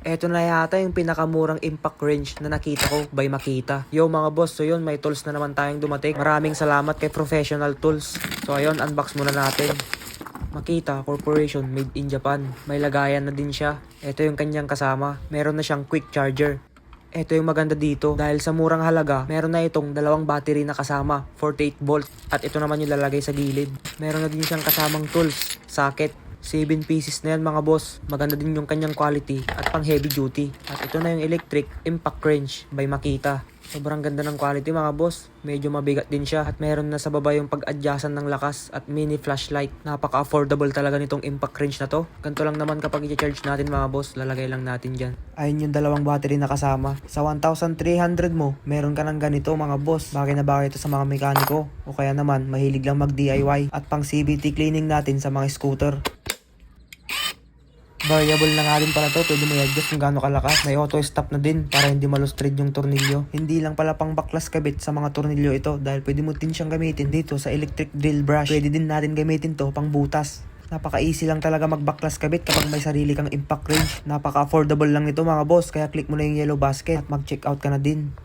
Eto na yata yung pinakamurang impact range na nakita ko by Makita. Yo mga boss, so yun, may tools na naman tayong dumating. Maraming salamat kay Professional Tools. So ayun, unbox muna natin. Makita Corporation, made in Japan. May lagayan na din siya. Ito yung kanyang kasama. Meron na siyang quick charger. Ito yung maganda dito, dahil sa murang halaga, meron na itong dalawang battery na kasama, 48 volts, at ito naman yung lalagay sa gilid. Meron na din siyang kasamang tools, socket, 7 pieces na yan mga boss. Maganda din yung kanyang quality at pang heavy duty. At ito na yung electric impact range by Makita. Sobrang ganda ng quality mga boss. Medyo mabigat din siya at meron na sa baba yung pag-adjustan ng lakas at mini flashlight. Napaka-affordable talaga nitong impact range na to. Ganito lang naman kapag i-charge natin mga boss, lalagay lang natin dyan. Ayun yung dalawang battery na kasama. Sa 1,300 mo, meron ka ng ganito mga boss. Bagay na bagay ito sa mga mekaniko. O kaya naman, mahilig lang mag-DIY. At pang CVT cleaning natin sa mga scooter. Variable na nga din pala to, pwede mo i-adjust kung gaano kalakas. May auto stop na din para hindi malustred yung tornilyo. Hindi lang pala pang baklas kabit sa mga tornilyo ito dahil pwede mo din siyang gamitin dito sa electric drill brush. Pwede din natin gamitin to pang butas. Napaka-easy lang talaga mag-baklas kabit kapag may sarili kang impact range. Napaka-affordable lang nito mga boss, kaya click mo na yung yellow basket at mag-check out ka na din.